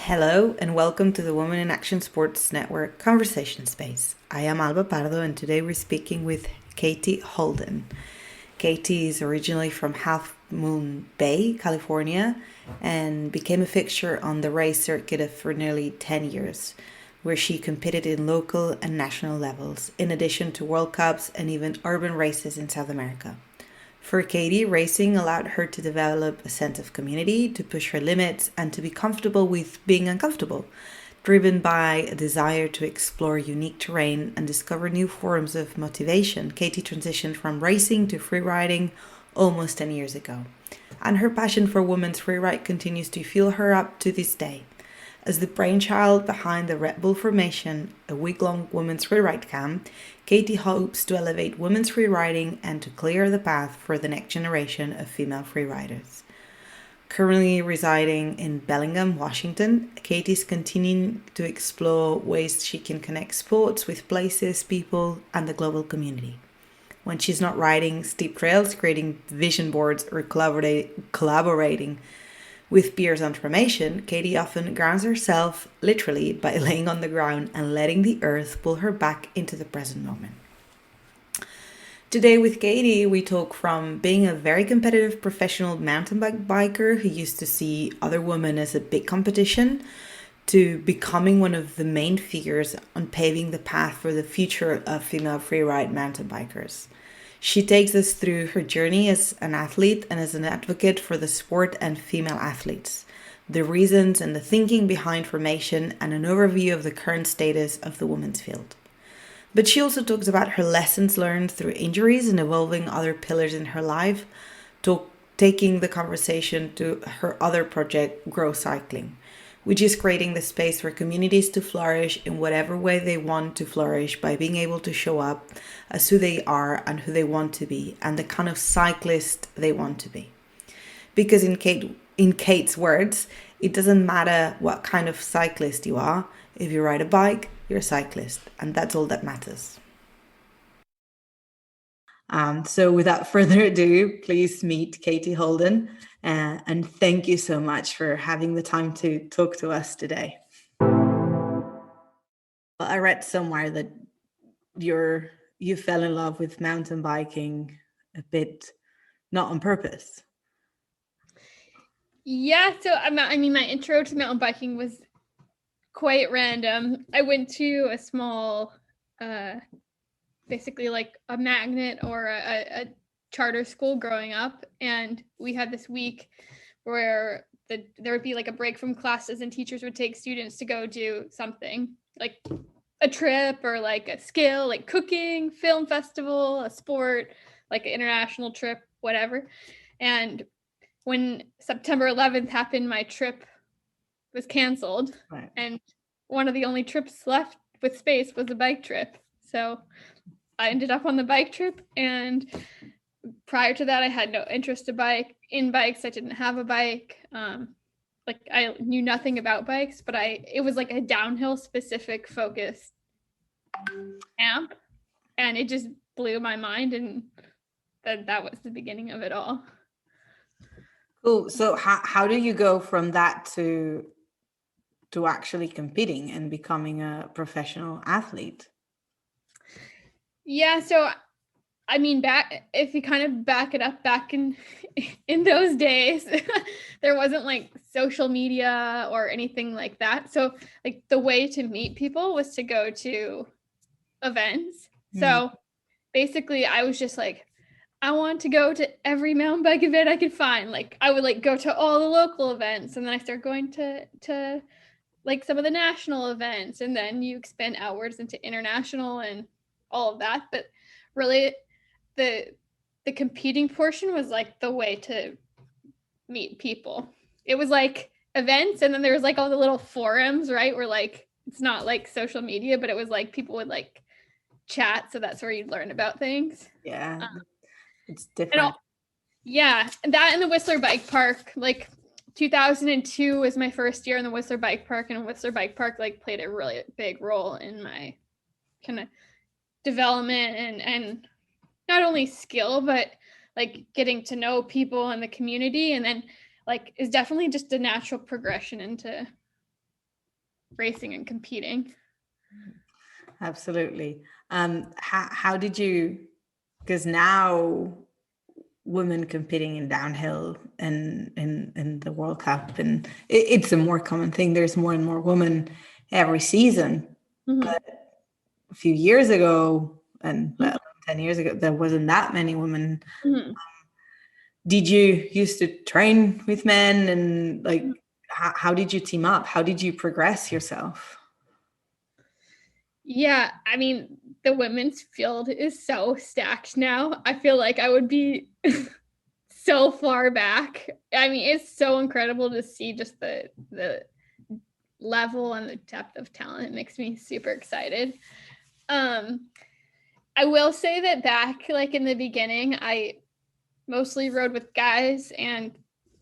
Hello and welcome to the Women in Action Sports Network Conversation Space. I am Alba Pardo and today we're speaking with Katie Holden. Katie is originally from Half Moon Bay, California, and became a fixture on the race circuit for nearly 10 years, where she competed in local and national levels, in addition to World Cups and even urban races in South America. For Katie, racing allowed her to develop a sense of community, to push her limits, and to be comfortable with being uncomfortable, driven by a desire to explore unique terrain and discover new forms of motivation. Katie transitioned from racing to freeriding almost 10 years ago, and her passion for women's freeride continues to fuel her up to this day. As the brainchild behind the Red Bull Formation, a week-long women's freeride camp, Katie hopes to elevate women's freeriding and to clear the path for the next generation of female freeriders. Currently residing in Bellingham, Washington, Katie's continuing to explore ways she can connect sports with places, people, and the global community. When she's not riding steep trails, creating vision boards, or collaborating with peers on formation, Katie often grounds herself literally by laying on the ground and letting the earth pull her back into the present moment. Today with Katie, we talk from being a very competitive professional mountain bike biker who used to see other women as a big competition, to becoming one of the main figures on paving the path for the future of female freeride mountain bikers. She takes us through her journey as an athlete and as an advocate for the sport and female athletes, the reasons and the thinking behind formation, and an overview of the current status of the women's field. But she also talks about her lessons learned through injuries and evolving other pillars in her life, taking the conversation to her other project, Grow Cycling, which is creating the space for communities to flourish in whatever way they want to flourish by being able to show up as who they are and who they want to be and the kind of cyclist they want to be. Because in Kate's words, it doesn't matter what kind of cyclist you are. If you ride a bike, you're a cyclist, and that's all that matters. So without further ado, please meet Katie Holden. And thank you so much for having the time to talk to us today. Well, I read somewhere that you fell in love with mountain biking a bit not on purpose. Yeah, so I mean, my intro to mountain biking was quite random. I went to a small, basically like a magnet or a charter school growing up, and we had this week where there would be like a break from classes and teachers would take students to go do something like a trip or like a skill, like cooking, film festival, a sport, like an international trip, whatever. And when September 11th happened, my trip was canceled. Right. And one of the only trips left with space was a bike trip. So I ended up on the bike trip, and prior to that, I had no interest in bikes. I didn't have a bike. Like I knew nothing about bikes, but it was like a downhill specific focus camp, and it just blew my mind, and that was the beginning of it all. Cool. So how do you go from that to actually competing and becoming a professional athlete? Yeah, so I mean, if you kind of back it up, back in those days, there wasn't like social media or anything like that. So like the way to meet people was to go to events. So basically I was just like, I want to go to every mountain bike event I could find. Like I would like go to all the local events, and then I started going to like some of the national events, and then you expand outwards into international and all of that. But really the competing portion was like the way to meet people. It was like events, and then there was like all the little forums, right? Where like it's not like social media, but it was like people would like chat, so that's where you'd learn about things. Yeah, it's different. Yeah, and that in the Whistler Bike Park, like 2002 was my first year in the Whistler Bike Park, and Whistler Bike Park like played a really big role in my kind of development and not only skill, but like getting to know people in the community, and then like is definitely just a natural progression into racing and competing. Absolutely. How did you, because now women competing in downhill and in the World Cup, and it's a more common thing. There's more and more women every season. Mm-hmm. But a few years ago, and Mm-hmm. well, 10 years ago, there wasn't that many women. Mm-hmm. Did you used to train with men, and Mm-hmm. like how did you team up? How did you progress yourself? Yeah, I mean, the women's field is so stacked now. I feel like I would be so far back. I mean, it's so incredible to see just the level and the depth of talent. It makes me super excited. Um, I will say that back like in the beginning, I mostly rode with guys, and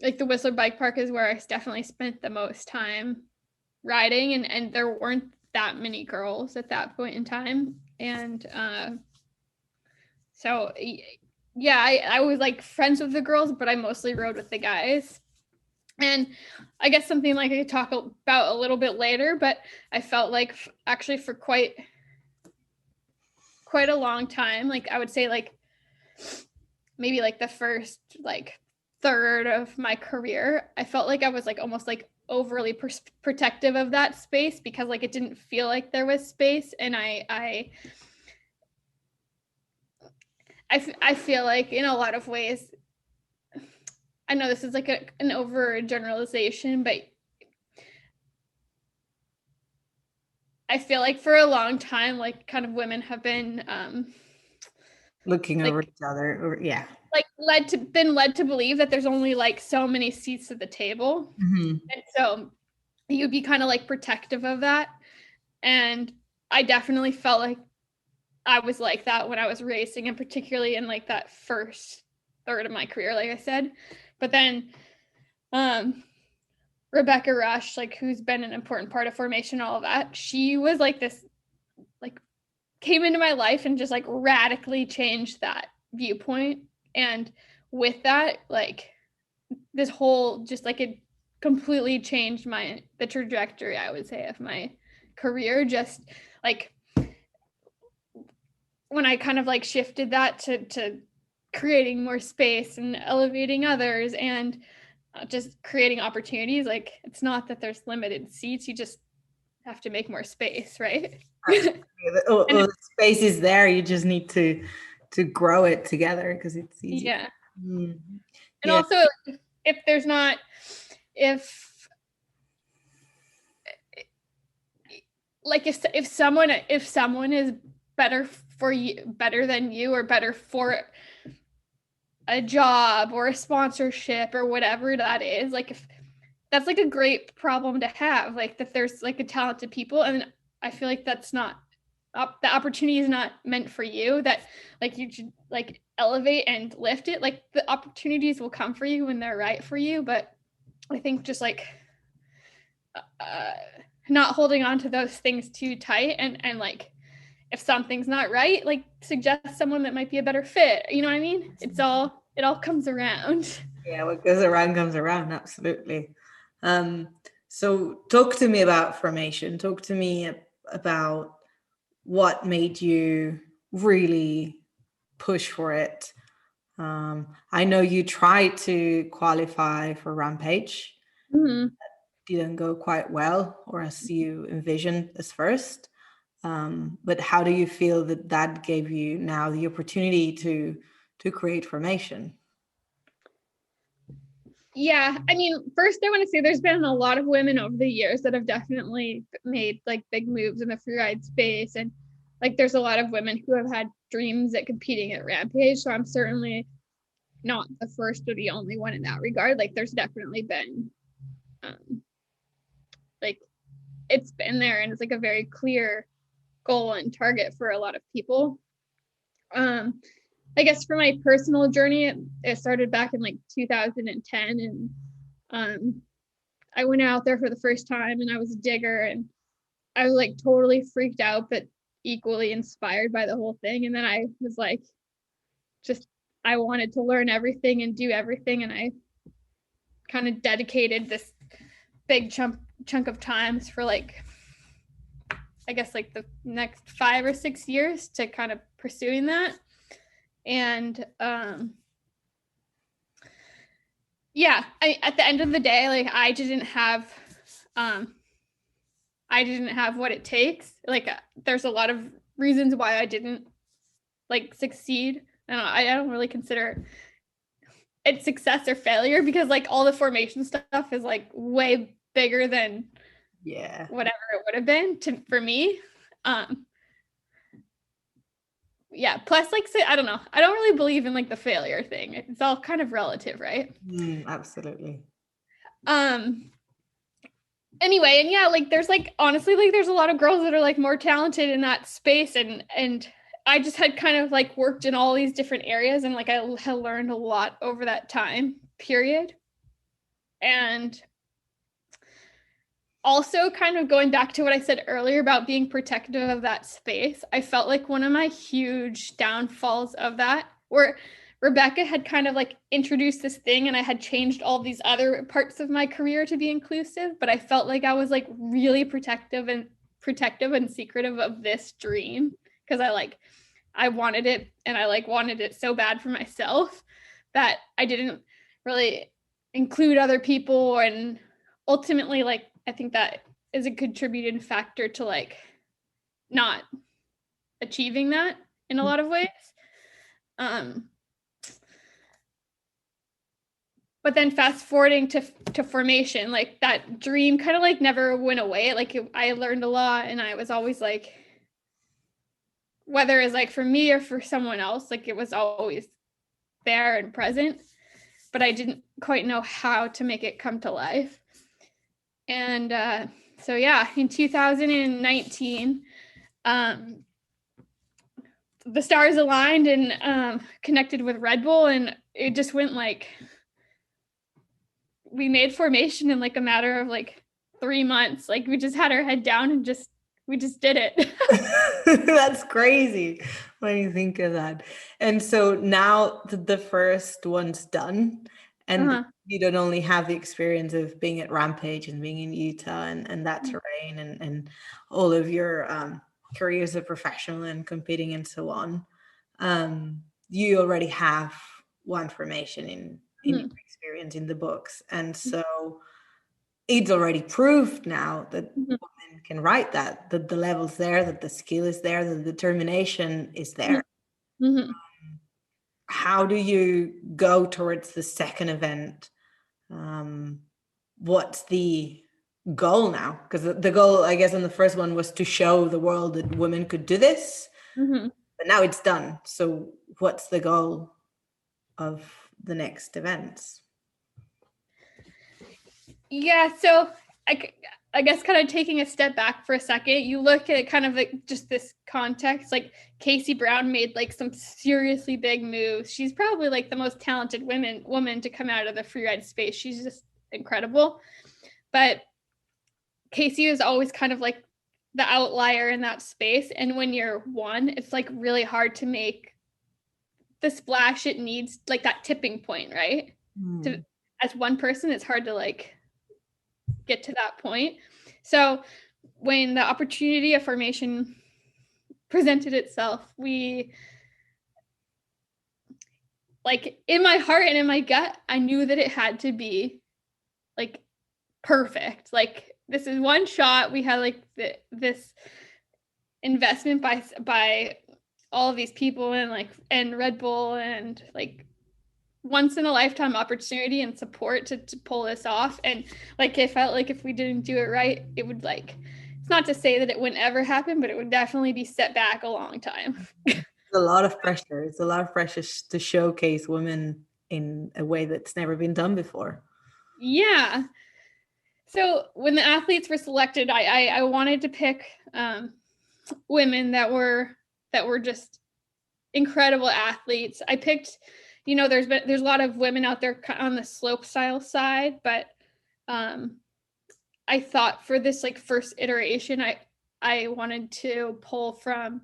like the Whistler Bike Park is where I definitely spent the most time riding, and there weren't that many girls at that point in time. And so yeah, I was like friends with the girls, but I mostly rode with the guys. And I guess something like I could talk about a little bit later, but I felt like actually for quite a long time, like I would say like maybe like the first like third of my career, I felt like I was like almost like overly protective of that space, because like it didn't feel like there was space. And I feel like in a lot of ways, I know this is like an overgeneralization, but I feel like for a long time, like kind of women have been Looking over like each other, or yeah. led to believe that there's only like so many seats at the table. Mm-hmm. And so you'd be kind of like protective of that. And I definitely felt like I was like that when I was racing, and particularly in like that first third of my career, like I said. But then Rebecca Rush, like who's been an important part of formation, all of that, she was like this, like came into my life and just like radically changed that viewpoint. And with that, like this whole just like it completely changed the trajectory, I would say, of my career. Just like when I kind of like shifted that to creating more space and elevating others, and just creating opportunities. Like it's not that there's limited seats, you just have to make more space, right? And The space is there. You just need to grow it together because it's easier. yeah. Mm. And Yeah. also, if there's not, if like if someone is better for you, better than you, or better for a job or a sponsorship or whatever that is, like if that's like a great problem to have, like that there's like a talented people. And I feel like that's not the opportunity is not meant for you, that like you should like elevate and lift it. Like the opportunities will come for you when they're right for you. But I think just like uh, not holding on to those things too tight, and like if something's not right, like suggest someone that might be a better fit. You know what I mean? It all comes around. Yeah, what goes around comes around. Absolutely. Um, so talk to me about formation. Talk to me about what made you really push for it. I know you tried to qualify for Rampage. Mm-hmm. Didn't go quite well, or as you envisioned as first. But how do you feel that that gave you now the opportunity to create formation? Yeah, I mean, first I want to say there's been a lot of women over the years that have definitely made like big moves in the freeride space, and like there's a lot of women who have had dreams at competing at Rampage. So I'm certainly not the first or the only one in that regard. Like there's definitely been um, like it's been there, and it's like a very clear goal and target for a lot of people. Um, I guess for my personal journey, it started back in like 2010, and I went out there for the first time, and I was a digger, and I was like totally freaked out, but equally inspired by the whole thing. And then I was like, just, I wanted to learn everything and do everything. And I kind of dedicated this big chunk of times for like I guess like the next 5 or 6 years to kind of pursuing that. And yeah, at the end of the day, like I didn't have what it takes. Like there's a lot of reasons why I didn't like succeed. And I don't really consider it success or failure, because like all the formation stuff is like way bigger than whatever it would have been for me. Yeah, plus like I don't know, I don't really believe in like the failure thing. It's all kind of relative, right? Absolutely. Anyway, and yeah, like there's like honestly like there's a lot of girls that are like more talented in that space, and I just had kind of like worked in all these different areas, and like I had learned a lot over that time period. And also kind of going back to what I said earlier about being protective of that space, I felt like one of my huge downfalls of that, where Rebecca had kind of like introduced this thing and I had changed all these other parts of my career to be inclusive, but I felt like I was like really protective and secretive of this dream, because I wanted it, and I like wanted it so bad for myself that I didn't really include other people. And ultimately, like I think that is a contributing factor to like not achieving that in a lot of ways. But then fast forwarding to formation, like that dream kind of like never went away. Like I learned a lot, and I was always like, whether it's like for me or for someone else, like it was always there and present, but I didn't quite know how to make it come to life. And so yeah, in 2019, the stars aligned and connected with Red Bull, and it just went like, we made formation in like a matter of like 3 months. Like we just had our head down and we just did it. That's crazy when you think of that. And so now the first one's done, and you don't only have the experience of being at Rampage and being in Utah and that terrain and all of your career as a professional and competing and so on. You already have one formation in your experience in the books. And so it's already proved now that women can write that the level's there, that the skill is there, the determination is there. How do you go towards the second event? What's the goal now? Because the goal, I guess, on the first one was to show the world that women could do this, but now it's done. So what's the goal of the next events? Yeah, so I guess kind of taking a step back for a second, you look at kind of like just this context, like Casey Brown made like some seriously big moves. She's probably like the most talented woman to come out of the freeride space. She's just incredible. But Casey is always kind of like the outlier in that space. And when you're one, it's like really hard to make the splash it needs, like that tipping point, right? As one person, it's hard to like get to that point. So when the opportunity of formation presented itself, we, like in my heart and in my gut, I knew that it had to be like perfect. Like this is one shot. We had like this investment by all of these people and Red Bull, and like once in a lifetime opportunity and support to pull this off. And like it felt like if we didn't do it right, it would like, it's not to say that it wouldn't ever happen, but it would definitely be set back a long time. It's a lot of pressure. It's a lot of pressure to showcase women in a way that's never been done before. Yeah. So when the athletes were selected, I wanted to pick women that were just incredible athletes. I picked, there's a lot of women out there on the slope style side, but I thought for this like first iteration, I wanted to pull from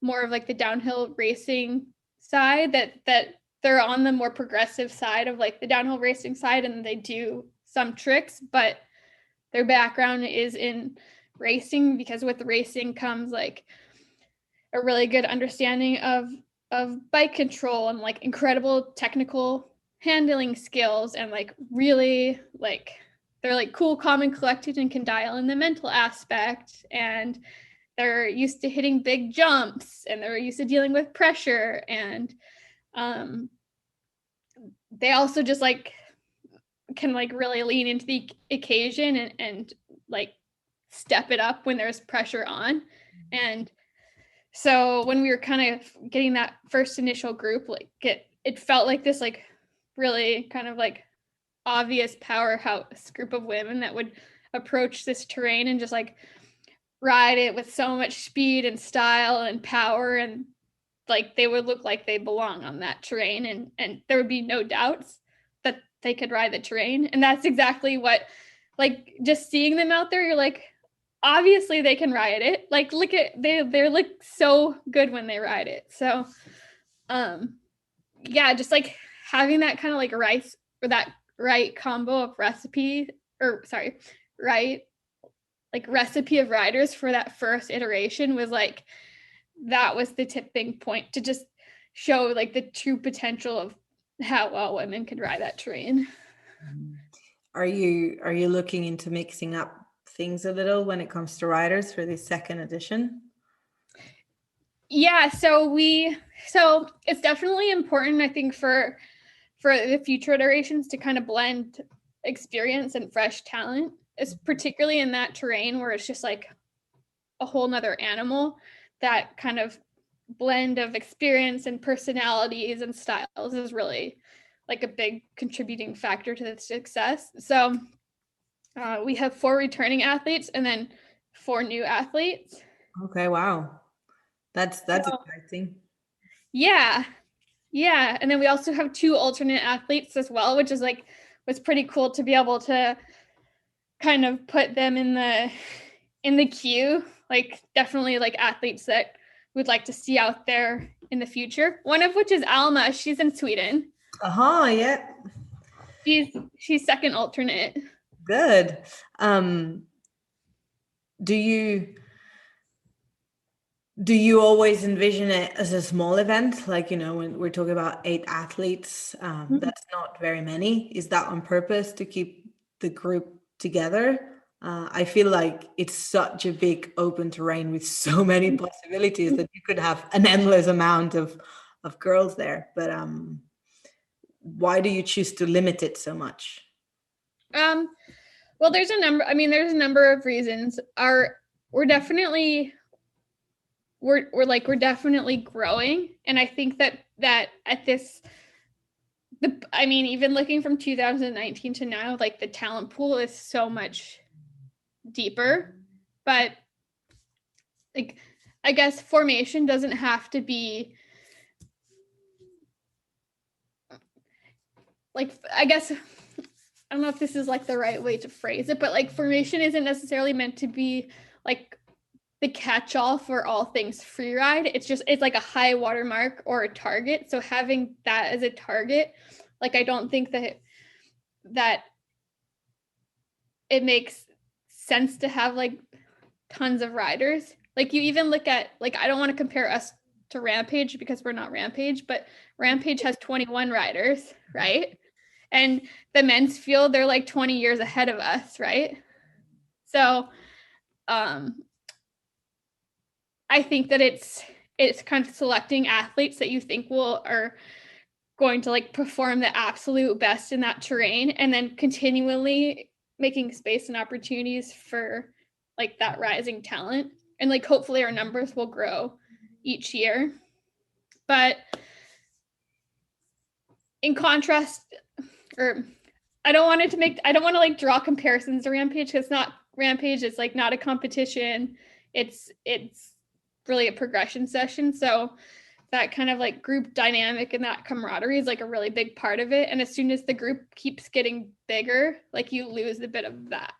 more of like the downhill racing side, that they're on the more progressive side of like the downhill racing side, and they do some tricks, but their background is in racing, because with racing comes like a really good understanding of bike control and like incredible technical handling skills, and like really like they're like cool, calm, and collected, and can dial in the mental aspect, and they're used to hitting big jumps, and they're used to dealing with pressure, and they also just like can like really lean into the occasion and like step it up when there's pressure on. And so when we were kind of getting that first initial group, like it felt like this like really kind of like obvious powerhouse group of women that would approach this terrain and just like ride it with so much speed and style and power, and like they would look like they belong on that terrain, and there would be no doubts that they could ride the terrain. And that's exactly what, like, just seeing them out there, you're like, obviously they can ride it. Like, look at they look so good when they ride it. So yeah, just like having that kind of like rice, or that right combo of recipe, or sorry, right like recipe of riders for that first iteration was like, that was the tipping point to just show like the true potential of how well women could ride that terrain. Are you looking into mixing up things a little when it comes to riders for this second edition? Yeah, so it's definitely important, I think, for the future iterations to kind of blend experience and fresh talent, is particularly in that terrain where it's just like a whole nother animal. That kind of blend of experience and personalities and styles is really like a big contributing factor to the success. So we have 4 returning athletes and then 4 new athletes. Okay, wow. That's So, exciting. yeah. Yeah. And then we also have 2 alternate athletes as well, which is like, was pretty cool to be able to kind of put them in the queue. Like, definitely like athletes that we'd like to see out there in the future. One of which is Alma. She's in Sweden. Yeah. She's second alternate. Good. Do you always envision it as a small event? Like, when we're talking about 8 athletes, that's not very many. Is that on purpose to keep the group together? I feel like it's such a big open terrain with so many possibilities that you could have an endless amount of girls there. But why do you choose to limit it so much? Well, there's a number of reasons. We're definitely we're definitely growing, and I think that at this even looking from 2019 to now, like the talent pool is so much deeper. But like, I guess formation doesn't have to be like, I guess I don't know if this is like the right way to phrase it, but like formation isn't necessarily meant to be like the catch-all for all things freeride. It's like a high watermark or a target. So having that as a target, like, I don't think that it makes sense to have like tons of riders. Like, you even look at, like, I don't want to compare us to Rampage because we're not Rampage, but Rampage has 21 riders, right? And the men's field, they're like 20 years ahead of us, right? So I think that it's kind of selecting athletes that you think are going to like perform the absolute best in that terrain, and then continually making space and opportunities for like that rising talent. And like, hopefully our numbers will grow each year. But in contrast, or I don't want to like draw comparisons to Rampage, because not Rampage, it's like not a competition. It's really a progression session. So that kind of like group dynamic and that camaraderie is like a really big part of it. And as soon as the group keeps getting bigger, like, you lose a bit of that.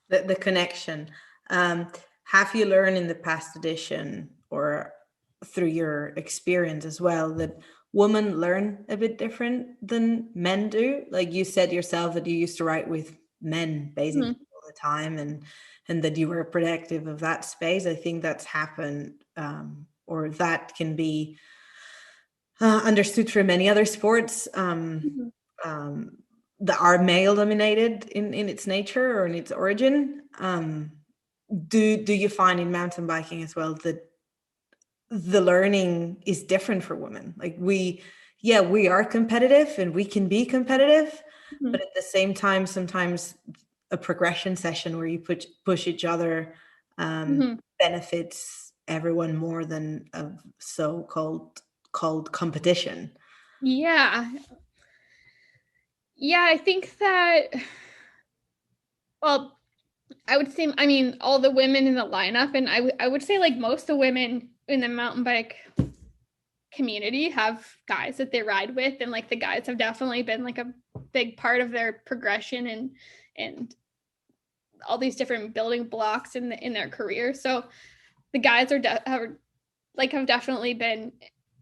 The connection. Have you learned in the past edition, or through your experience as well, that women learn a bit different than men do? Like, you said yourself that you used to write with men basically all the time, and that you were protective of that space. I think that's happened, or that can be understood for many other sports Mhm. um, that are male dominated in its nature or in its origin. Do you find in mountain biking as well that the learning is different for women? Like we are competitive and we can be competitive, but Mhm. at the same time, sometimes a progression session where you push each other Mhm. benefits everyone more than a so called competition. Yeah. Yeah, I think that, well, I would say, I mean, all the women in the lineup, and I would say like most of the women in the mountain bike community have guys that they ride with, and like the guys have definitely been like a big part of their progression and all these different building blocks in their career. So the guys have definitely been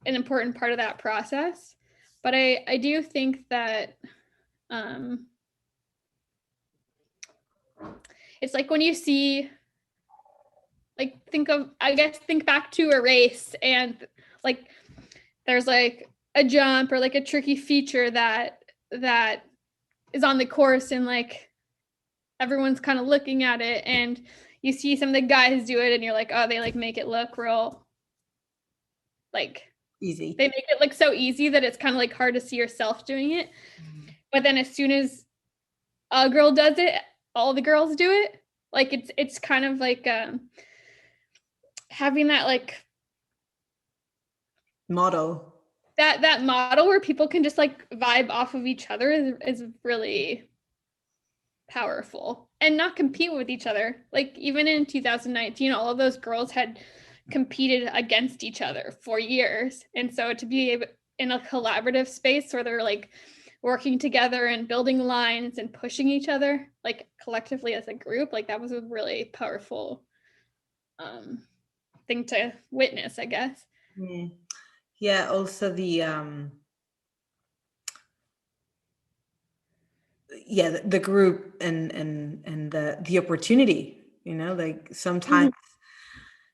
an important part of that process. But I do think that um it's like when you see, like, think back to a race, and like there's like a jump or like a tricky feature that is on the course, and like everyone's kind of looking at it, and you see some of the guys do it and you're like, oh, they like make it look real, like Easy. they make it look so easy that it's kind of like hard to see yourself doing it. Mm. But then as soon as a girl does it, all the girls do it. Like it's kind of like having that like Model. that model where people can just like vibe off of each other is really powerful, and not compete with each other. Like even in 2019, all of those girls had competed against each other for years, and so to be able, in a collaborative space where they're like working together and building lines and pushing each other like collectively as a group, like that was a really powerful um thing to witness, I guess. Mm. Yeah, also the group and the opportunity, like sometimes Mhm.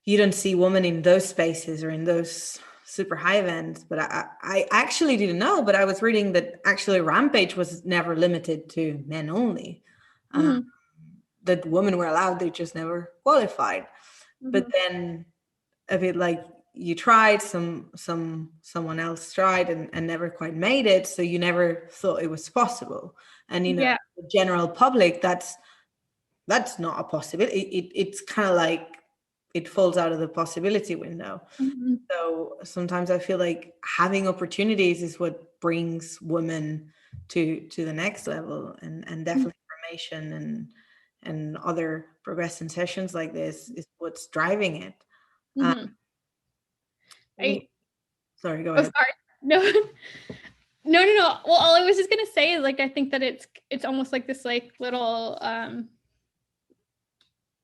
you don't see women in those spaces or in those super high events. But I actually didn't know, but I was reading that actually Rampage was never limited to men only. um, Mhm. that women were allowed, they just never qualified. But Mhm. then a bit like you tried, someone else tried and never quite made it, so you never thought it was possible. And Yeah. the general public, that's not a possibility. It's kind of like it falls out of the possibility window. Mhm. So sometimes I feel like having opportunities is what brings women to the next level, and definitely formation and other progression sessions like this is what's driving it. um, Mhm. we, I sorry, go Oh, ahead. sorry. No. No. Well, all I was just gonna say is like I think that it's almost like this like little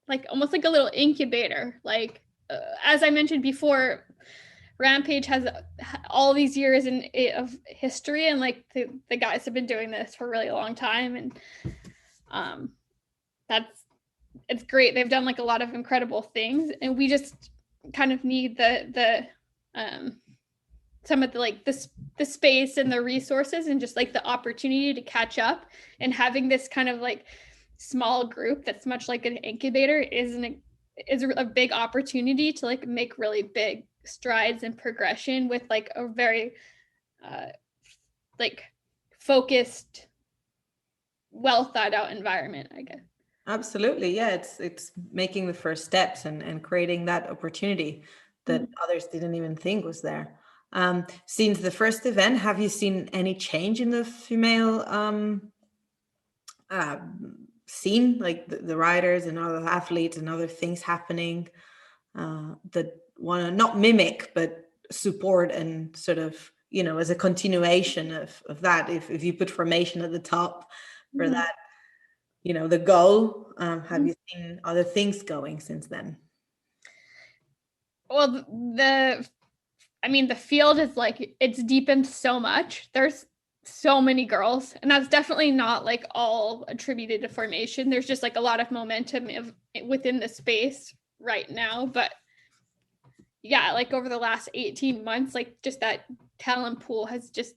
like almost like a little incubator. Like as I mentioned before, Rampage has all these years of history, and like the guys have been doing this for a really long time, and um that's it's great. They've done like a lot of incredible things, and we just kind of need the some of the like the space and the resources and just like the opportunity to catch up, and having this kind of like small group that's much like an incubator is a big opportunity to like make really big strides and progression with like a very uh like focused, well thought out environment, I guess. Absolutely, yeah. It's making the first steps and creating that opportunity that Mhm. others didn't even think was there. Since the first event, have you seen any change in the female uh, scene, like the riders and other athletes and other things happening that want to not mimic but support and sort of, as a continuation of that, if you put formation at the top for Mhm. that, the goal. Have Mhm. you seen other things going since then? Well, the I mean, the field is like it's deepened so much. There's so many girls, and that's definitely not like all attributed to formation. There's just like a lot of momentum within the space right now, but yeah, like over the last 18 months, like just that talent pool has just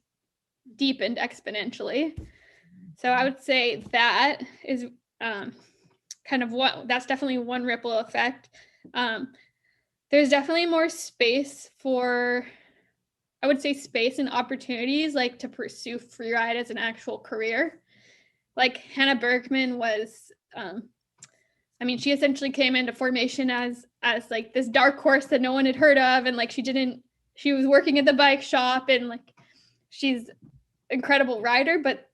deepened exponentially. So I would say that is kind of what, that's definitely one ripple effect. There's definitely more space for, I would say, space and opportunities like to pursue freeride as an actual career. Like Hannah Bergman was, I mean, she essentially came into formation as like this dark horse that no one had heard of, and like she was working at the bike shop, and like she's incredible rider, but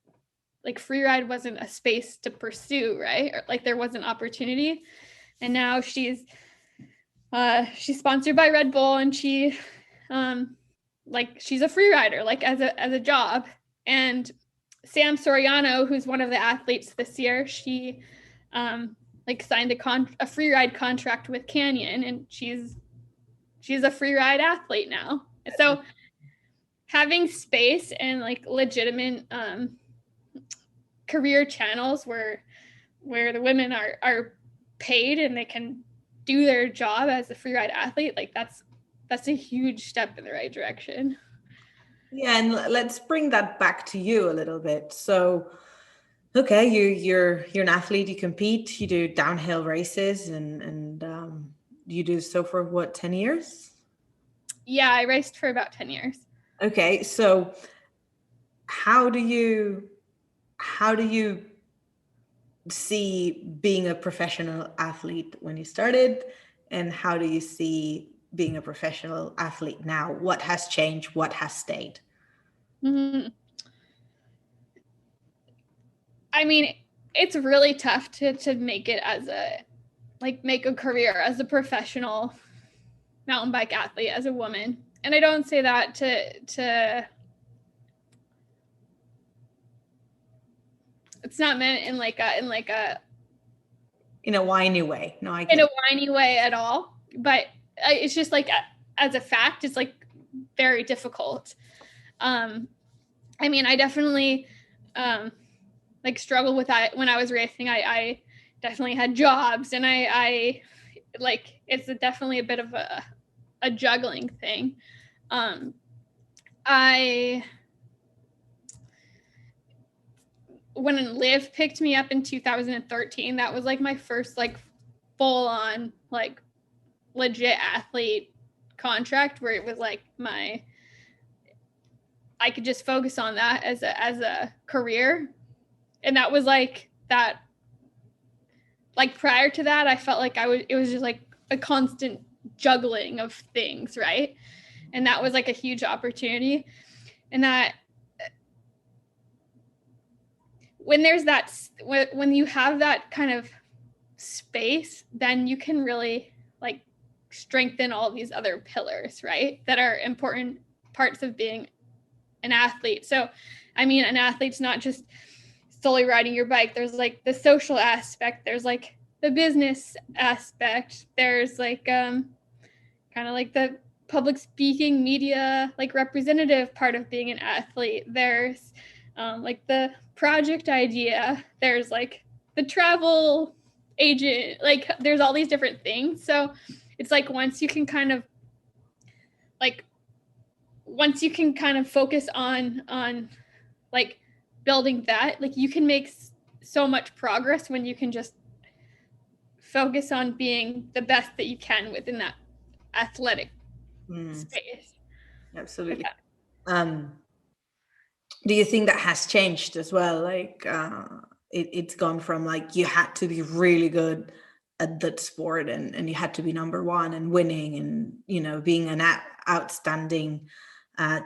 like freeride wasn't a space to pursue, right? Or like there wasn't opportunity. And now she's sponsored by Red Bull, and like she's a freerider like as a job. And Sam Soriano, who's one of the athletes this year, she like signed a freeride contract with Canyon, and she's a freeride athlete now. So having space and like legitimate career channels where the women are paid and they can do their job as a freeride athlete, like that's a huge step in the right direction. Yeah, and let's bring that back to you a little bit. So, okay, you're an athlete. You compete. You do downhill races, and you do so for what, 10 years? Yeah, I raced for about 10 years. Okay, so how do you see being a professional athlete when you started, and how do you see being a professional athlete now? What has changed? What has stayed? Mm-hmm. I mean, it's really tough to make it as make a career as a professional mountain bike athlete as a woman. And I don't say that to it's not meant in In a whiny way. No, I in get a it. whiny way at all, but it's just like as a fact, it's like very difficult. I mean, I definitely like struggled with that when I was racing. I definitely had jobs, and I like it's definitely a bit of a juggling thing. I When Liv picked me up in 2013, that was like my first like full on like legit athlete contract where it was like I could just focus on that as a career. And that was like that, like prior to that, I felt like it was just like a constant juggling of things, right? And that was like a huge opportunity. And that when you have that kind of space, then you can really like strengthen all these other pillars, right? That are important parts of being an athlete. So, I mean, an athlete's not just solely riding your bike. There's like the social aspect, there's like the business aspect, there's like kind of like the public speaking, media, like representative part of being an athlete. There's like the project idea, there's like the travel agent, like there's all these different things. So it's like once you can kind of focus on like building that, like you can make so much progress when you can just focus on being the best that you can within that athletic space. Absolutely. Yeah. Do you think that has changed as well? Like it's gone from like you had to be really good at that sport, and you had to be number one and winning, and being an outstanding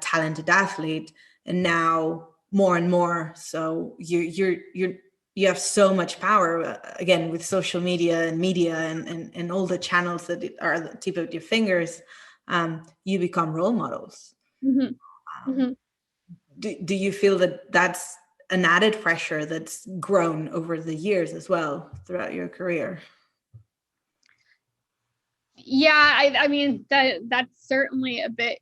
talented athlete, and now more and more so you have so much power, again, with social media and all the channels that are at the tip of your fingers. You become role models. Mm-hmm. um, Mm-hmm. do you feel that that's an added pressure that's grown over the years as well throughout your career? Yeah, I mean that's certainly a bit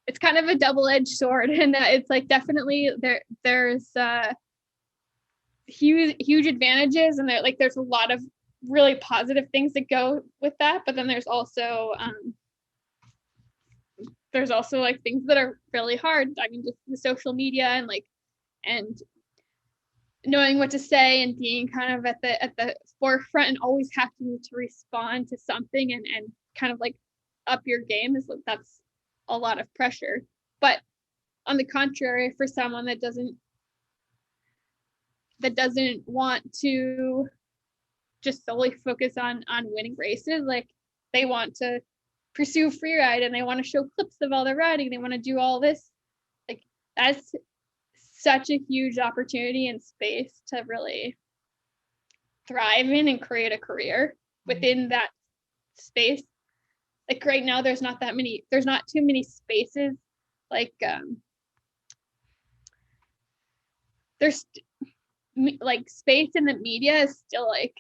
it's kind of a double-edged sword, and that it's like definitely there's huge advantages, and there's a lot of really positive things that go with that, but then there's also like things that are really hard. I mean, just the social media and knowing what to say and being kind of at the forefront and always having to respond to something and kind of like up your game that's a lot of pressure. But on the contrary, for someone that doesn't want to just solely focus on winning races, like they want to pursue freeride and they want to show clips of all their riding, they want to do all this, like that's such a huge opportunity and space to really thrive in and create a career within that space. Like right now there's not too many spaces, like there's like space in the media is still like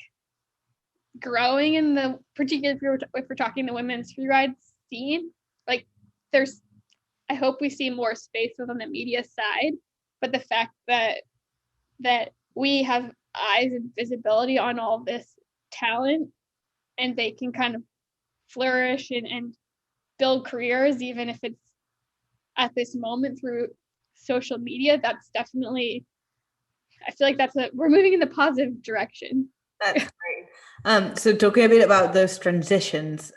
growing in the, particularly if we're talking the women's freeride scene. Like I hope we see more space within the media side, but the fact that we have eyes and visibility on all this talent and they can kind of flourish and build careers, even if it's at this moment through social media, that's definitely, I feel like we're moving in the positive direction. That's great. So talking a bit about those transitions,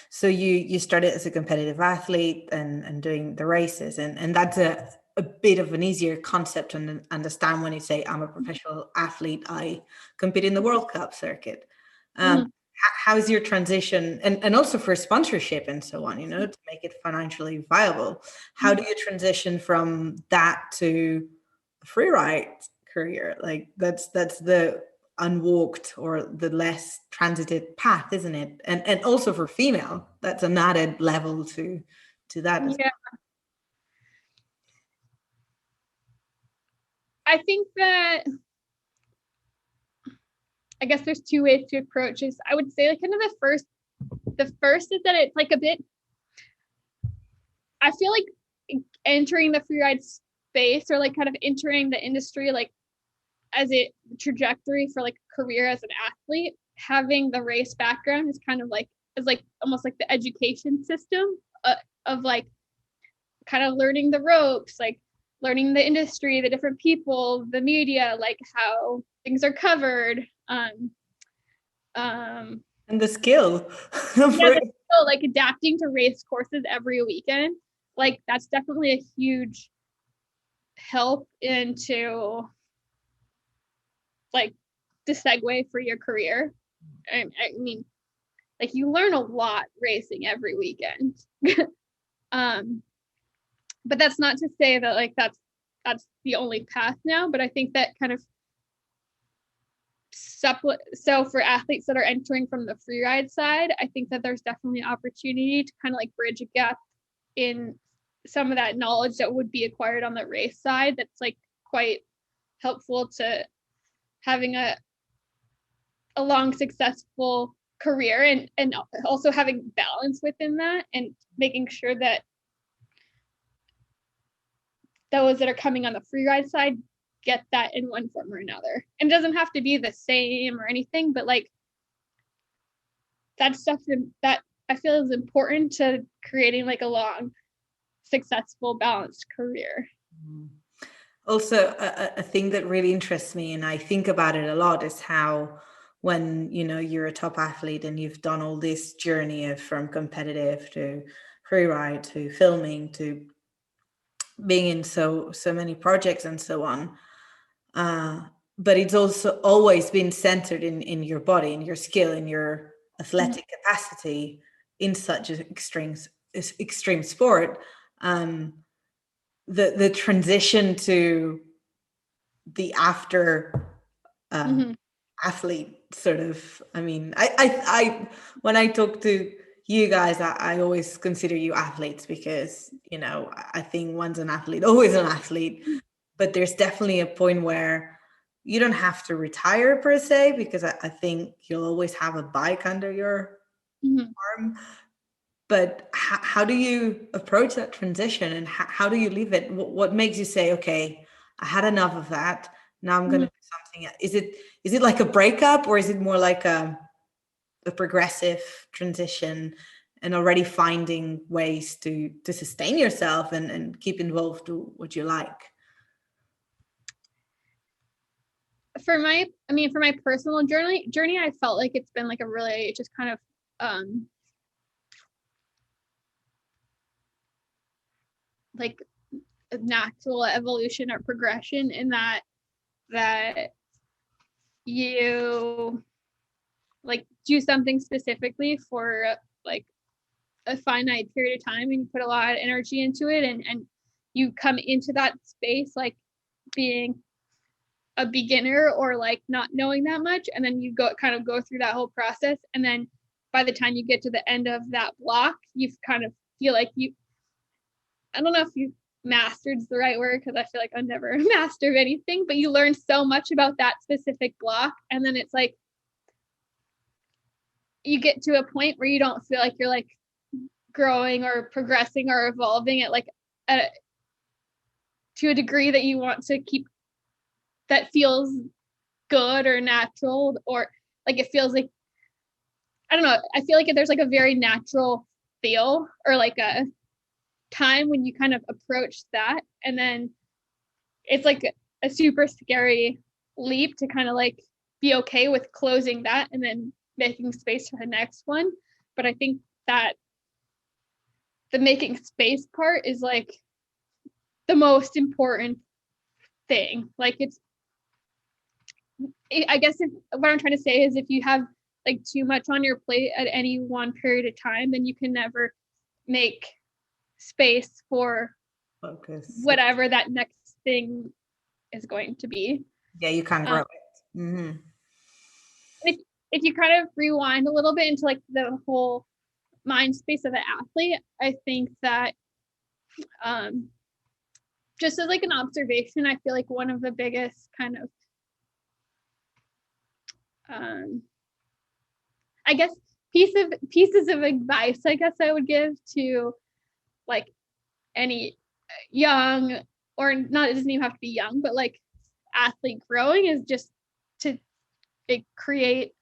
so you started as a competitive athlete and doing the races, and that's a bit of an easier concept to understand when you say I'm a professional athlete, I compete in the World Cup circuit. How's your transition, and also for sponsorship and so on, to make it financially viable? How do you transition from that to a freeride career? Like that's the unwalked or the less transited path, isn't it? And also for female, that's an added level to that. Yeah. I think that, I guess there's two ways to approach this. I would say like kind of the first is that it's like a bit, I feel like entering the freeride space or like kind of entering the industry like as a trajectory for like career as an athlete, having the race background is kind of like almost like the education system of like kind of learning the ropes, like learning the industry, the different people, the media, like how things are covered, and the skill. Like adapting to race courses every weekend, like that's definitely a huge help into like the segue for your career. I mean, like you learn a lot racing every weekend. But that's not to say that like that's the only path now, but I think that kind of so for athletes that are entering from the freeride side, I think that there's definitely opportunity to kind of like bridge a gap in some of that knowledge that would be acquired on the race side that's like quite helpful to having a long successful career, and also having balance within that and making sure that those that are coming on the freeride side get that in one form or another. And it doesn't have to be the same or anything, but like that's stuff that I feel is important to creating like a long, successful, balanced career. Also, a thing that really interests me, and I think about it a lot, is how when you're a top athlete and you've done all this journey of from competitive to freeride to filming to being in so many projects and so on, but it's also always been centered in your body, in your skill, in your athletic capacity in such an extreme sport. The transition to the after athlete sort of, I mean, I when I talk to you guys, I always consider you athletes because I think one's an athlete, always an athlete, but there's definitely a point where you don't have to retire per se, because I think you'll always have a bike under your arm. But how do you approach that transition, and how do you leave it? What makes you say, okay, I had enough of that. Now I'm going to do something else. Is it like a breakup, or is it more like a progressive transition, and already finding ways to sustain yourself and keep involved to what you like? For my personal journey, I felt like it's been like a really just kind of like a natural evolution or progression, in that you like do something specifically for like a finite period of time, and you put a lot of energy into it, and you come into that space like being a beginner or like not knowing that much, and then you go through that whole process, and then by the time you get to the end of that block, you kind of feel like I don't know if you mastered is the right word, because I feel like I've never mastered anything, but you learn so much about that specific block, and then it's like you get to a point where you don't feel like you're like growing or progressing or evolving at like to a degree that you want to keep, that feels good or natural, or like it feels like, I don't know, I feel like there's like a very natural feel or like a time when you kind of approach that, and then it's like a super scary leap to kind of like be okay with closing that and then making space for the next one. But I think that the making space part is like the most important thing. Like I guess what I'm trying to say is, if you have like too much on your plate at any one period of time, then you can never make space for Focus. whatever that next thing is going to be. Yeah, you can't grow it. Mm-hmm. If you kind of rewind a little bit into like the whole mind space of an athlete, I think that just as like an observation, I feel like one of the biggest kind of I guess pieces of advice I guess I would give to like any young, or not, it doesn't even have to be young, but like athlete growing, is just to like create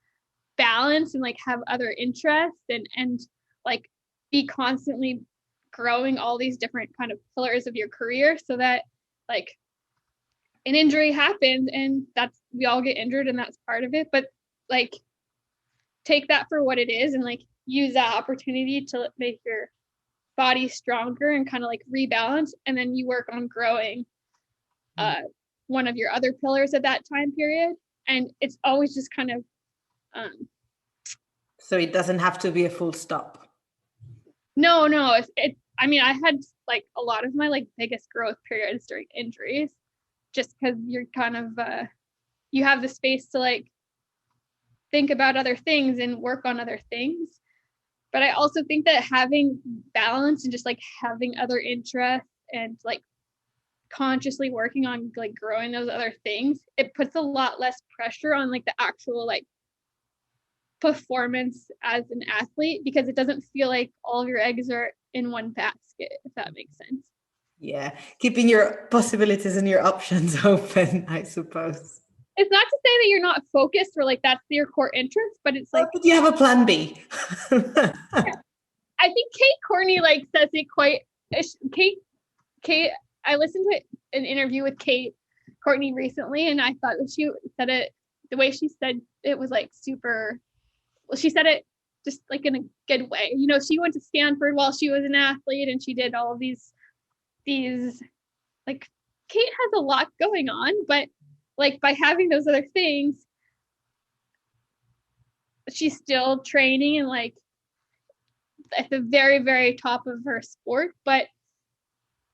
balance and like have other interests, and like be constantly growing all these different kind of pillars of your career, so that like an injury happens, and that's, we all get injured and that's part of it, but like take that for what it is, and like use that opportunity to make your body stronger and kind of like rebalance, and then you work on growing one of your other pillars at that time period. And it's always just kind of so it doesn't have to be a full stop. No, I mean, I had like a lot of my like biggest growth periods during injuries, just because you're kind of you have the space to like think about other things and work on other things. But I also think that having balance and just like having other interests and like consciously working on like growing those other things, it puts a lot less pressure on like the actual like performance as an athlete, because it doesn't feel like all of your eggs are in one basket, if that makes sense. Yeah, keeping your possibilities and your options open, I suppose. It's not to say that you're not focused or like that's your core interest, but it's like, but you have a plan B. Yeah. I think Kate Courtney like says it quite. Kate. I listened to an interview with Kate Courtney recently, and I thought that she said it, the way she said it was like super. Well, she said it just like in a good way. You know, she went to Stanford while she was an athlete, and she did all of these like, Kate has a lot going on, but like by having those other things, she's still training and like at the very, very top of her sport, but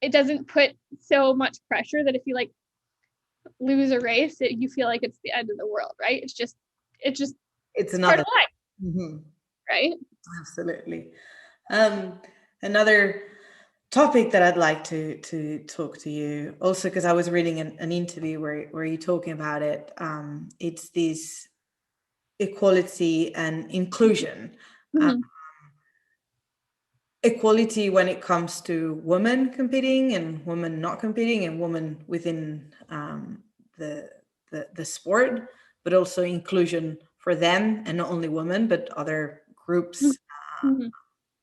it doesn't put so much pressure that if you like lose a race, you feel like it's the end of the world, right? It's another part of life. Mm-hmm. Right? Absolutely. Another topic that I'd like to talk to you also, because I was reading an interview where you're talking about it. It's this equality and inclusion. Mm-hmm. equality when it comes to women competing and women not competing and women within the, the sport, but also inclusion for them, and not only women but other groups Mm-hmm.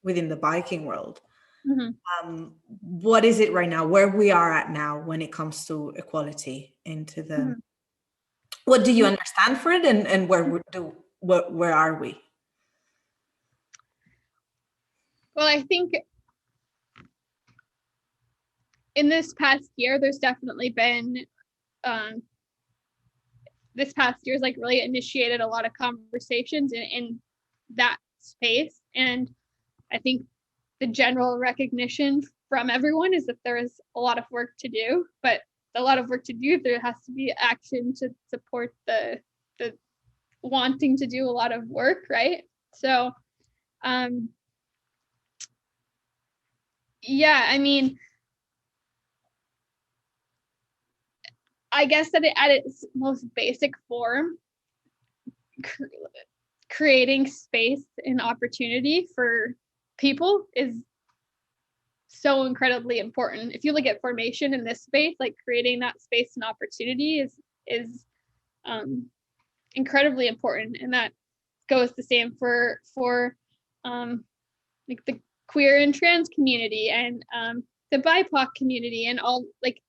within the biking world. Mm-hmm. What is it right now, where we are at now when it comes to equality into the, what do you understand for it, and where are we? Well, I think in this past year, there's definitely been this past year's like really initiated a lot of conversations in that space. And I think the general recognition from everyone is that there is a lot of work to do, but a lot of work to do, there has to be action to support the wanting to do a lot of work, right? So yeah, I mean, I guess that at its most basic form, creating space and opportunity for people is so incredibly important. If you look at formation in this space, like creating that space and opportunity is incredibly important, and that goes the same for like the queer and trans community and the BIPOC community, and all, like,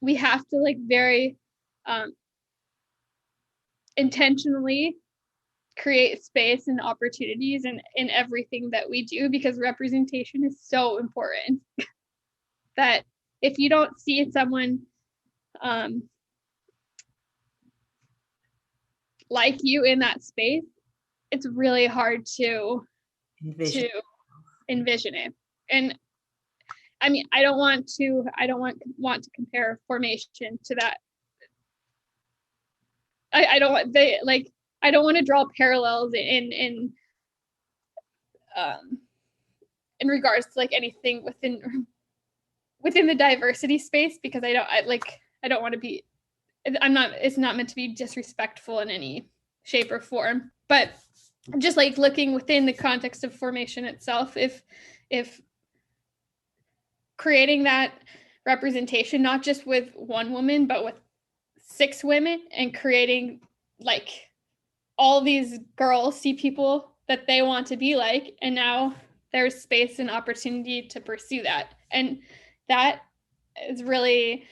we have to like very intentionally create space and opportunities in everything that we do, because representation is so important. That if you don't see someone like you in that space, it's really hard to envision it. And I mean, I don't want to compare formation to that. I don't want I don't want to draw parallels in regards to like anything within the diversity space, because I don't want to be, it's not meant to be disrespectful in any shape or form, but just like looking within the context of formation itself, if creating that representation, not just with one woman, but with 6 women, and creating like all these girls see people that they want to be like, and now there's space and opportunity to pursue that. And that is really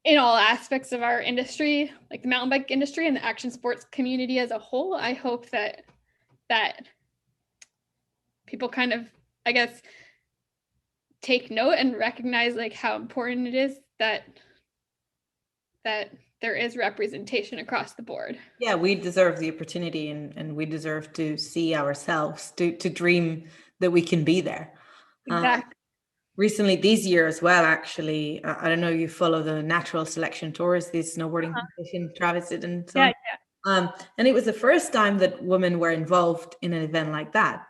in all aspects of our industry, like the mountain bike industry and the action sports community as a whole. I hope that people kind of, I guess, take note and recognize like how important it is that there is representation across the board. Yeah, we deserve the opportunity, and we deserve to see ourselves, to dream that we can be there. Exactly. Recently, this year as well, actually, I don't know, you follow the natural selection tours, this snowboarding competition Travis did and so on. And it was the first time that women were involved in an event like that.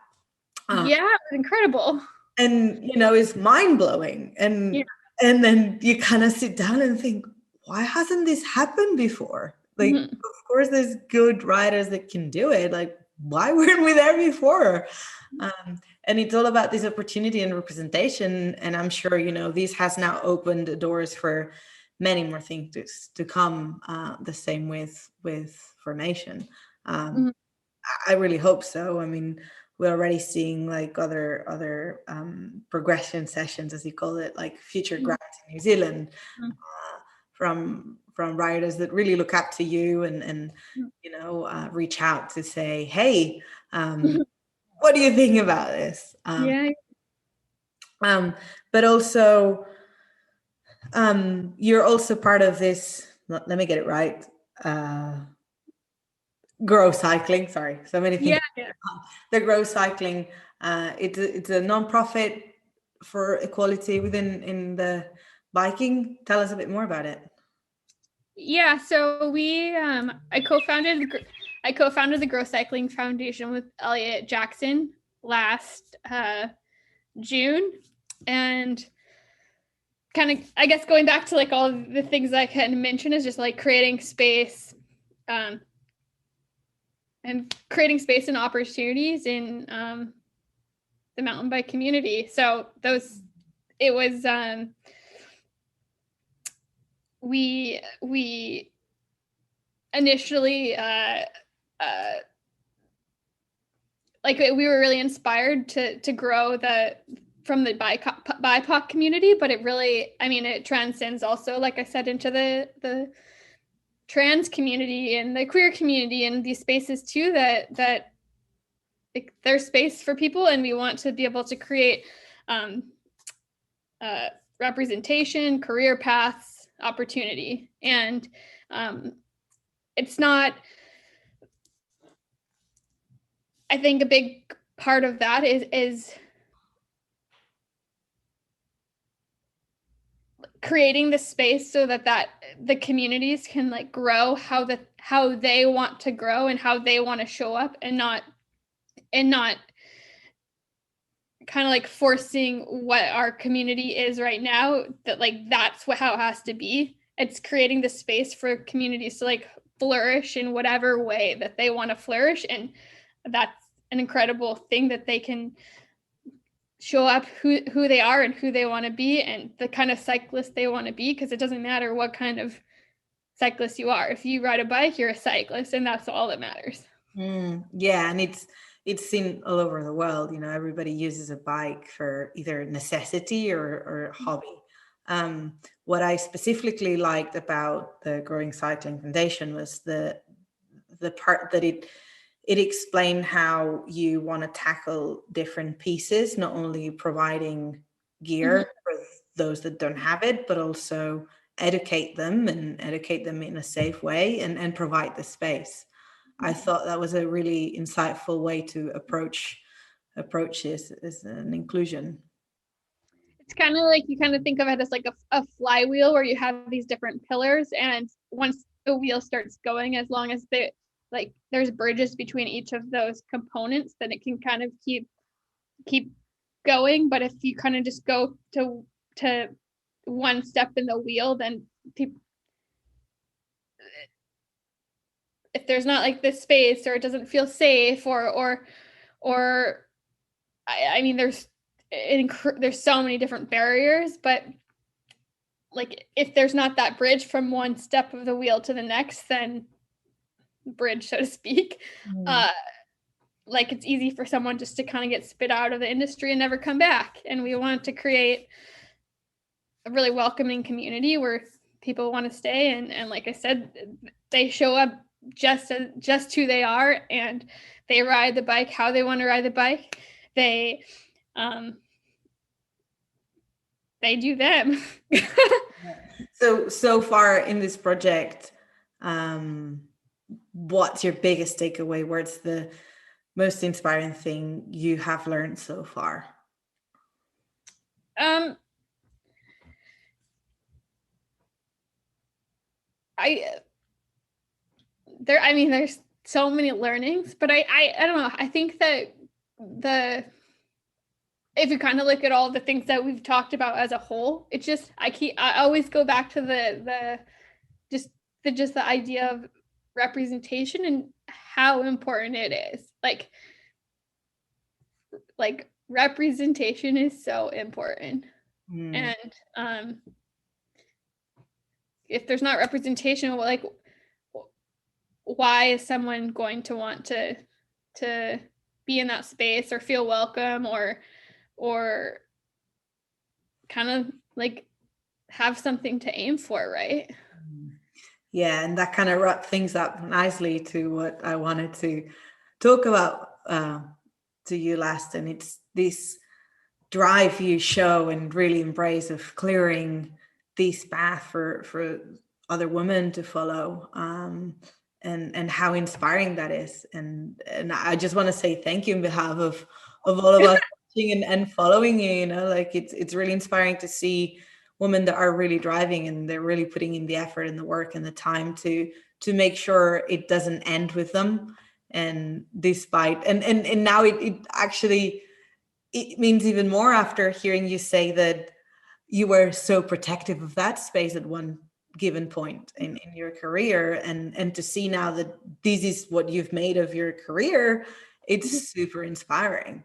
Yeah, it was incredible. And, you know, it's mind-blowing. And then you kind of sit down and think, why hasn't this happened before? Like, of course, there's good riders that can do it. Like, why weren't we there before? And it's all about this opportunity and representation. And I'm sure, you know, this has now opened the doors for many more things to come. The same with formation. I really hope so. I mean, we're already seeing like other progression sessions, as you call it, like future grants in New Zealand, from riders that really look up to you and you know, reach out to say, hey, what do you think about this? But also, you're also part of this. Let me get it right. Grow Cycling. Sorry, so many things. The Grow Cycling. It's a non-profit for equality in the biking. Tell us a bit more about it. Yeah, so we I co-founded the Grow Cycling Foundation with Elliot Jackson last June, and kind of, I guess, going back to like all of the things I can mention is just like creating space and creating space and opportunities in the mountain bike community. So it was we initially like we were really inspired to grow from the BIPOC community, but it really, I mean, it transcends also, like I said, into the trans community and the queer community and these spaces too, that like, there's space for people, and we want to be able to create representation, career paths, opportunity. And it's not, I think a big part of that is creating the space so that the communities can like grow how they want to grow and how they want to show up, and not kind of like forcing what our community is right now, that like that's how it has to be. It's creating the space for communities to like flourish in whatever way that they want to flourish, and that's an incredible thing, that they can show up who they are and who they want to be and the kind of cyclist they want to be, because it doesn't matter what kind of cyclist you are. If you ride a bike, you're a cyclist, and that's all that matters. Yeah, and it's seen all over the world. You know, everybody uses a bike for either necessity or hobby. What I specifically liked about the Growing Cycling Foundation was the part that it explained how you want to tackle different pieces, not only providing gear for those that don't have it, but also educate them in a safe way, and provide the space. I thought that was a really insightful way to approach this as an inclusion. It's kind of like, you kind of think of it as like a flywheel, where you have these different pillars, and once the wheel starts going, as long as there's bridges between each of those components, then it can kind of keep going. But if you kind of just go to one step in the wheel, then if there's not like this space, or it doesn't feel safe, or I mean, there's so many different barriers, but like if there's not that bridge from one step of the wheel to the next, then bridge, so to speak, like it's easy for someone just to kind of get spit out of the industry and never come back. And we want to create a really welcoming community where people want to stay, and like I said, they show up just who they are, and they ride the bike how they want to ride the bike. They do them. So far in this project, what's your biggest takeaway? What's the most inspiring thing you have learned so far? There's so many learnings, but I don't know. I think that if you kind of look at all the things that we've talked about as a whole, it's just, I always go back to the idea of representation and how important it is. Like representation is so important. And if there's not representation, like, why is someone going to want to be in that space or feel welcome, or kind of like have something to aim for, right? Yeah, and that kind of wrapped things up nicely to what I wanted to talk about to you last. And it's this drive you show and really embrace of clearing this path for other women to follow, and how inspiring that is. And I just want to say thank you on behalf of all of us watching and following you. You know, like it's really inspiring to see women that are really driving, and they're really putting in the effort and the work and the time to make sure it doesn't end with them. And despite and now it actually, it means even more after hearing you say that you were so protective of that space at one given point in your career, and to see now that this is what you've made of your career, it's super inspiring.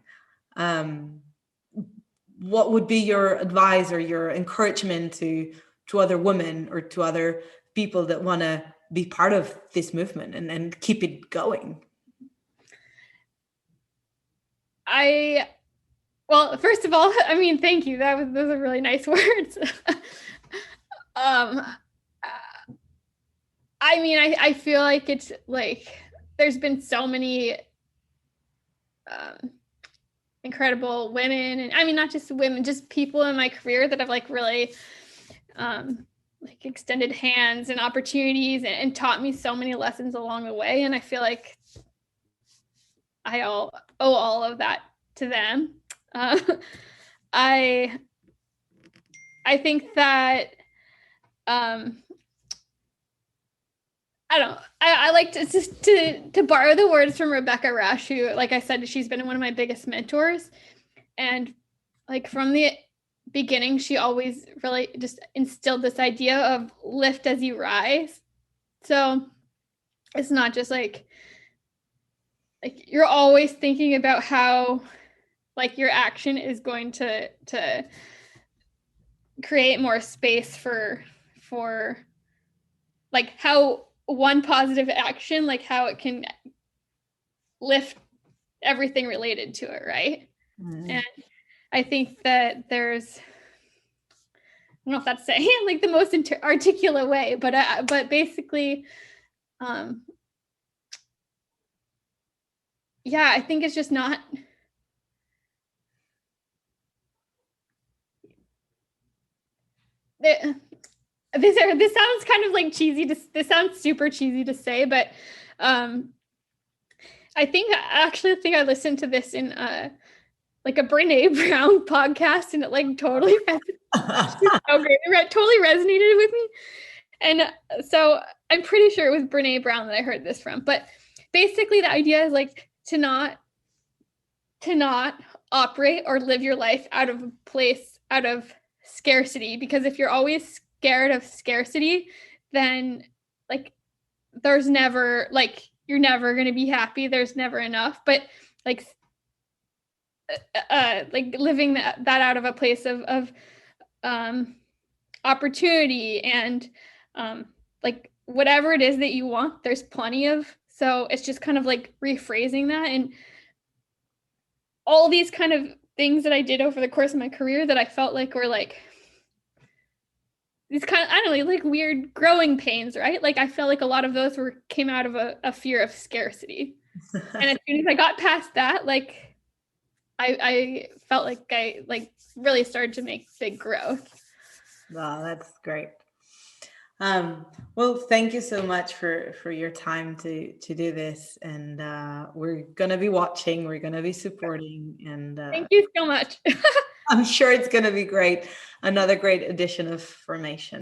what would be your advice or your encouragement to other women or to other people that want to be part of this movement and keep it going? Well, first of all, I mean, thank you. Those are really nice words. I mean, I feel like it's like there's been so many incredible women, and I mean, not just women, just people in my career that have like really like extended hands and opportunities and taught me so many lessons along the way. And I feel like I owe all of that to them. I think that I don't know. I like to borrow the words from Rebecca Rash, who, like I said, she's been one of my biggest mentors. And like from the beginning, she always really just instilled this idea of lift as you rise. So it's not just like you're always thinking about how like your action is going to create more space for like how one positive action, like how it can lift everything related to it, right? Mm-hmm. And I think that there's, I don't know if that's saying like the most articulate way, but basically, yeah, I think it's just not. This sounds kind of like cheesy. This sounds super cheesy to say, but I think I listened to this in like a Brene Brown podcast, and it like totally totally resonated with me. And so I'm pretty sure it was Brene Brown that I heard this from. But basically, the idea is like to not operate or live your life out of a place out of scarcity, because if you're always scared of scarcity, then like there's never like you're never going to be happy. There's never enough. But like living that out of a place of opportunity and like whatever it is that you want, there's plenty of. So it's just kind of like rephrasing that, and all these kind of things that I did over the course of my career that I felt like were like these kind of, I don't know, like weird growing pains, right? Like I felt like a lot of those came out of a fear of scarcity. And as soon as I got past that, like I felt like I like really started to make big growth. Wow, that's great. Well, thank you so much for your time to do this, and we're gonna be watching, we're gonna be supporting, and thank you so much. I'm sure it's gonna be great. Another great edition of Formation.